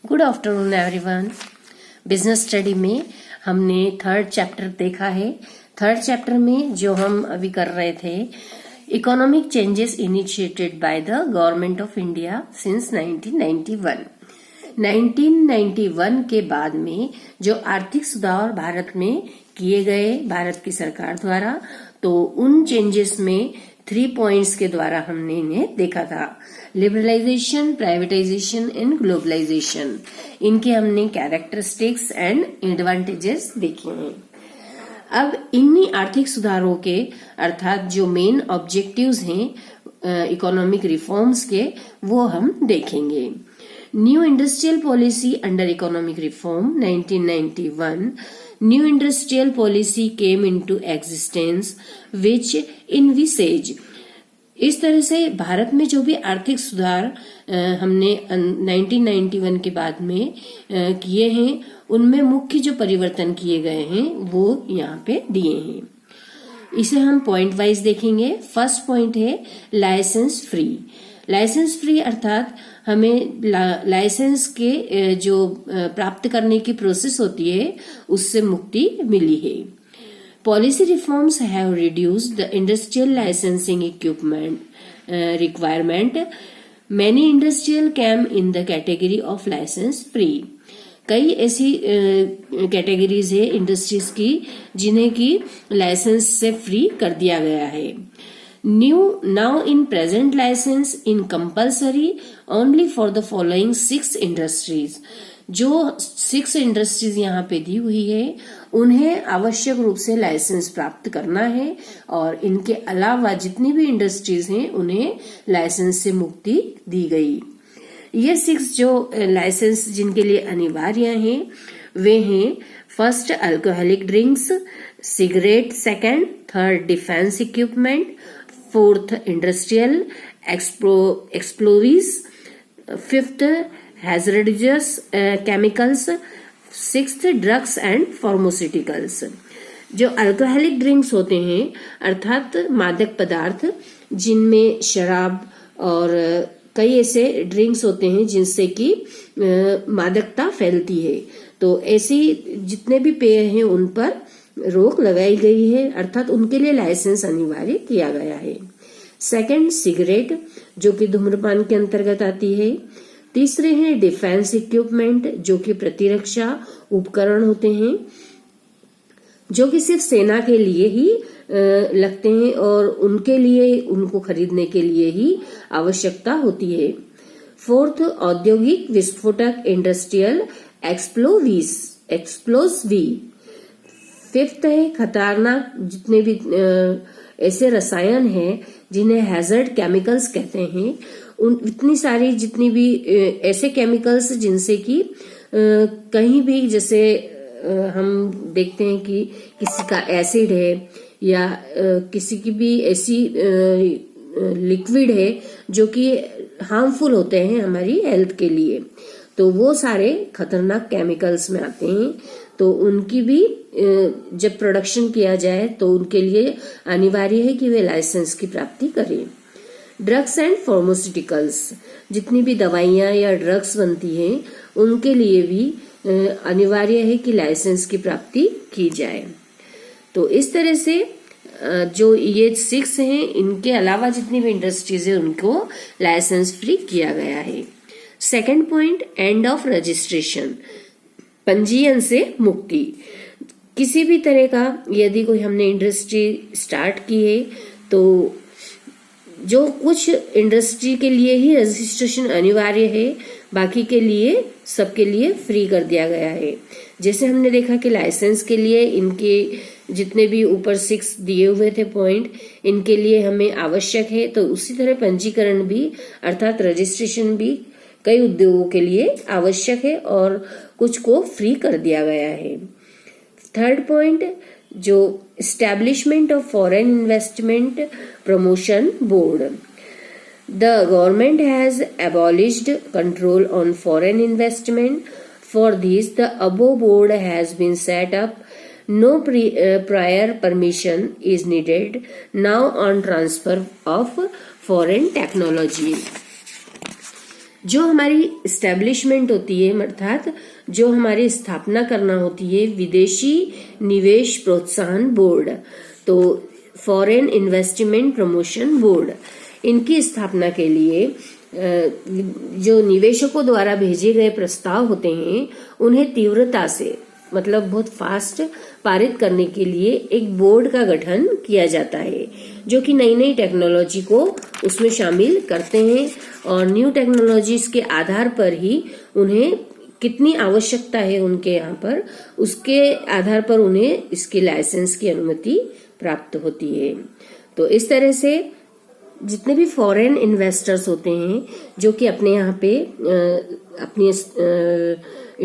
Good afternoon everyone. Business study में हमने third chapter देखा है। थर्ड चैप्टर में जो हम अभी कर रहे थे, economic changes initiated by the government of India since 1991। 1991 के बाद में जो आर्थिक सुधार भारत में किए गए भारत की सरकार द्वारा, तो उन चेंजेस में 3 पॉइंट्स के द्वारा हमने इन्हें देखा था। लिबरलाइजेशन, प्राइवेटाइजेशन एंड ग्लोबलाइजेशन, इनके हमने कैरेक्टरिस्टिक्स एंड एडवांटेजेस देखे हैं। अब इन्हीं आर्थिक सुधारों के अर्थात जो मेन ऑब्जेक्टिव्स हैं इकोनॉमिक रिफॉर्म्स के, वो हम देखेंगे। New industrial policy under economic reform 1991, new industrial policy came into existence which envisages. इस तरह से भारत में जो भी आर्थिक सुधार हमने 1991 के बाद में किए हैं, उनमें मुख्य जो परिवर्तन किए गए हैं वो यहाँ पे दिए हैं। इसे हम पॉइंट वाइज देखेंगे। फर्स्ट पॉइंट है लाइसेंस फ्री। लाइसेंस फ्री अर्थात हमें लाइसेंस के जो प्राप्त करने की प्रोसेस होती है उससे मुक्ति मिली है। Policy reforms have reduced the industrial licensing equipment requirement. Many industrial came in the category of licence free. कई ऐसी कैटेगरीज है इंडस्ट्रीज की जिन्हें की लाइसेंस से फ्री कर दिया गया है। Now in present license in compulsory only for the following 6 industries। जो 6 इंडस्ट्रीज यहाँ पे दी हुई है उन्हें आवश्यक रूप से लाइसेंस प्राप्त करना है, और इनके अलावा जितनी भी इंडस्ट्रीज हैं उन्हें लाइसेंस से मुक्ति दी गई। ये 6 जो लाइसेंस जिनके लिए अनिवार्य हैं वे हैं: first alcoholic drinks, cigarette second, third defence equipment, fourth industrial explosives, fifth hazardous chemicals, sixth drugs and pharmaceuticals. जो अल्कोहलिक ड्रिंक्स होते हैं अर्थात मादक पदार्थ, जिनमें शराब और कई ऐसे ड्रिंक्स होते हैं जिनसे कि मादकता फैलती है, तो ऐसी जितने भी पेय हैं उन पर रोक लगाई गई है, अर्थात उनके लिए लाइसेंस अनिवार्य किया गया है। सेकंड सिगरेट, जो कि धूम्रपान के अंतर्गत आती है। तीसरे हैं डिफेंस इक्विपमेंट, जो कि प्रतिरक्षा उपकरण होते हैं, जो कि सिर्फ सेना के लिए ही लगते हैं और उनके लिए उनको खरीदने के लिए ही आवश्यकता होती है। फोर्थ औद्योगिक विस्फोटक, इंडस्ट्रियल एक्सप्लोसिव। फिफ्थ है खतरनाक जितने भी ऐसे रसायन हैं जिन्हें हैजर्ड केमिकल्स कहते हैं, इतनी सारी जितनी भी ऐसे केमिकल्स जिनसे कि कहीं भी जैसे हम देखते हैं कि किसी का एसिड है या किसी की भी ऐसी लिक्विड है जो कि हार्मफुल होते हैं हमारी हेल्थ के लिए, तो वो सारे खतरनाक केमिकल्स में आते हैं। तो उनकी भी जब प्रोडक्शन किया जाए तो उनके लिए अनिवार्य है कि वे लाइसेंस की प्राप्ति करें। ड्रग्स एंड फार्मास्यूटिकल्स, जितनी भी दवाइयां या ड्रग्स बनती हैं उनके लिए भी अनिवार्य है कि लाइसेंस की प्राप्ति की जाए। तो इस तरह से जो ये 6 हैं, इनके अलावा जितनी भी इंडस्ट्रीज है उनको लाइसेंस फ्री किया गया है। Second point, end of registration, पंजीयन से मुक्ति। किसी भी तरह का यदि कोई हमने इंडस्ट्री स्टार्ट की है तो जो कुछ इंडस्ट्री के लिए ही रजिस्ट्रेशन अनिवार्य है, बाकी के लिए सबके लिए फ्री कर दिया गया है। जैसे हमने देखा कि लाइसेंस के लिए इनके जितने भी ऊपर 6 दिए हुए थे पॉइंट, इनके लिए हमें आवश्यक है, तो उसी तरह पंजीकरण भी अर्थात रजिस्ट्रेशन भी कई उद्योगों के लिए आवश्यक है और कुछ को फ्री कर दिया गया है। थर्ड पॉइंट, जो establishment of foreign investment promotion board. The government has abolished control on foreign investment. For this, the above board has been set up. No prior permission is needed now on transfer of foreign technology. जो हमारी establishment होती है, अर्थात जो हमारी स्थापना करना होती है विदेशी निवेश प्रोत्साहन बोर्ड, तो फॉरेन इन्वेस्टमेंट प्रमोशन बोर्ड, इनकी स्थापना के लिए जो निवेशकों द्वारा भेजे गए प्रस्ताव होते हैं उन्हें तीव्रता से, मतलब बहुत फास्ट पारित करने के लिए एक बोर्ड का गठन किया जाता है जो कि नई नई टेक्नोलॉजी को उसमें शामिल करते हैं और न्यू टेक्नोलॉजीज के आधार पर ही उन्हें कितनी आवश्यकता है उनके यहाँ पर, उसके आधार पर उन्हें इसके लाइसेंस की अनुमति प्राप्त होती है। तो इस तरह से जितने भी फॉरेन इन्वेस्टर्स होते हैं जो कि अपने यहाँ पे अपनी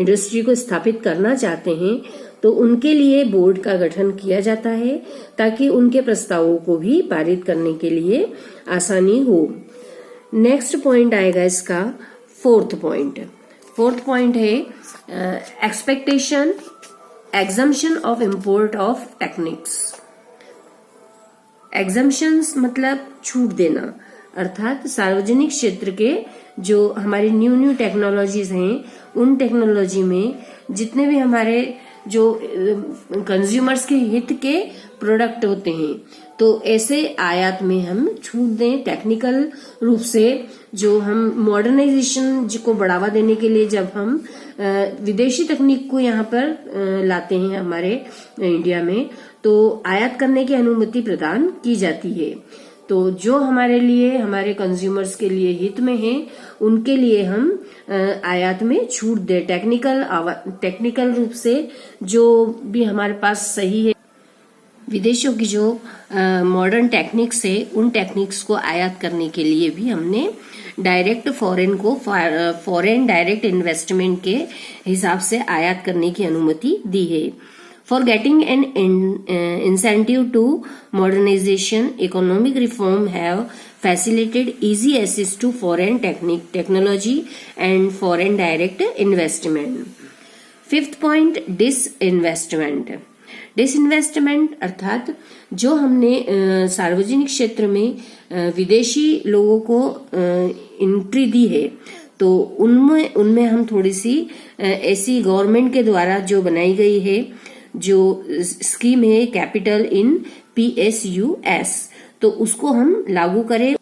इंडस्ट्री को स्थापित करना चाहते हैं, तो उनके लिए बोर्ड का गठन किया जाता है ताकि उनके प्रस्तावों को भी पारित करने के लिए आसानी हो। नेक्स्ट पॉइंट आएगा इसका फोर्थ पॉइंट है expectation exemption of import of techniques. Exemptions मतलब छूट देना, अर्थात सार्वजनिक क्षेत्र के जो हमारी न्यू टेक्नोलॉजीज हैं उन टेक्नोलॉजी में जितने भी हमारे जो कंज्यूमर्स के हित के प्रोडक्ट होते हैं, तो ऐसे आयात में हम छूट दें। टेक्निकल रूप से जो हम मॉडर्नाइजेशन को बढ़ावा देने के लिए जब हम विदेशी तकनीक को यहाँ पर लाते हैं हमारे इंडिया में, तो आयात करने की अनुमति प्रदान की जाती है। तो जो हमारे लिए, हमारे कंज्यूमर्स के लिए हित में है, उनके लिए हम आयात में छूट दे। टेक्निकल रूप से जो भी हमारे पास सही है, विदेशों की जो मॉडर्न टेक्निक्स है, उन टेक्निक्स को आयात करने के लिए भी हमने डायरेक्ट फॉरेन डायरेक्ट इन्वेस्टमेंट के हिसाब से आयात करने की अनुमति दी है। For getting an incentive to modernization, economic reform have facilitated easy access to foreign technology and foreign direct investment. Fifth point, disinvestment. Disinvestment अर्थात जो हमने सार्वजनिक क्षेत्र में विदेशी लोगों को एंट्री दी है, तो उनमें हम थोड़ी सी ऐसी गवर्नमेंट के द्वारा जो बनाई गई है जो स्कीम है कैपिटल इन PSUS, तो उसको हम लागू करें।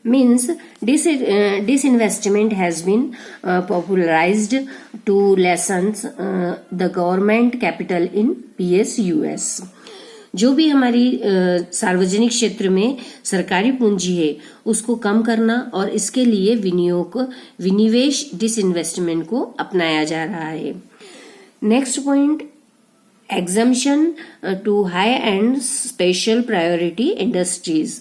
Means disinvestment has been popularized to lessen the government capital in PSUS. जो भी हमारी सार्वजनिक क्षेत्र में सरकारी पूंजी है उसको कम करना और इसके लिए विनिवेश डिसइन्वेस्टमेंट को अपनाया जा रहा है। Next point, exemption to high and special priority industries.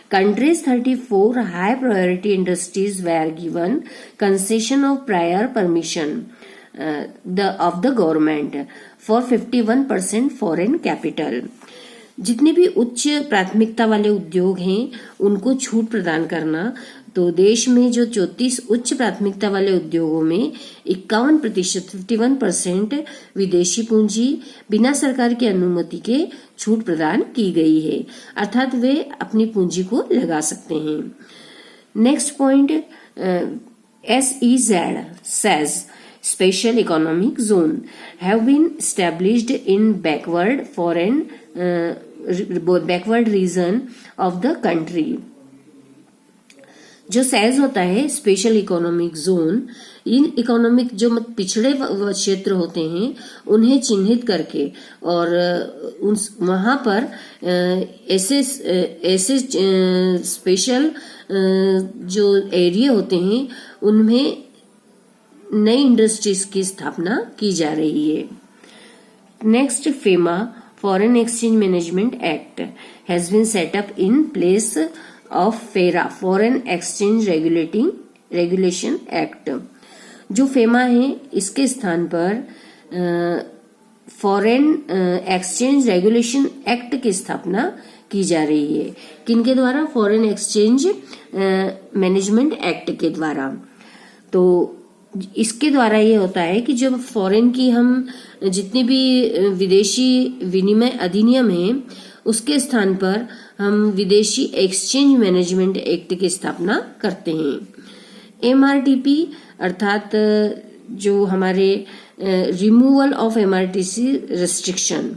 Countries 34 high priority industries were given concession of prior permission of the government for 51% foreign capital. जितने भी उच्च प्राथमिकता वाले उद्योग हैं उनको छूट प्रदान करना। तो देश में जो 34 उच्च प्राथमिकता वाले उद्योगों में 51% 51% विदेशी पूंजी बिना सरकार की अनुमति के छूट प्रदान की गई है, अर्थात वे अपनी पूंजी को लगा सकते हैं। Next point, SEZ Special Economic Zone have been established in backward region of the country. जो सेज होता है special economic zone, in economic जो पिछड़े क्षेत्र होते हैं उन्हें चिन्हित करके और वहां पर ऐसे स्पेशल जो एरिया होते हैं उनमें नई इंडस्ट्रीज की स्थापना की जा रही है। Next, FEMA foreign exchange management act has been set up in place of FERA foreign exchange regulation act. जो फेमा है इसके स्थान पर फॉरेन एक्सचेंज रेगुलेशन एक्ट की स्थापना की जा रही है। किनके द्वारा? फॉरेन एक्सचेंज मैनेजमेंट एक्ट के द्वारा। तो इसके द्वारा ये होता है कि जब फॉरेन की हम जितने भी विदेशी विनिमय अधिनियम है उसके स्थान पर हम विदेशी एक्सचेंज मैनेजमेंट एक्ट की स्थापना करते हैं। MRTP अर्थात जो हमारे रिमूवल ऑफ MRTC रिस्ट्रिक्शन,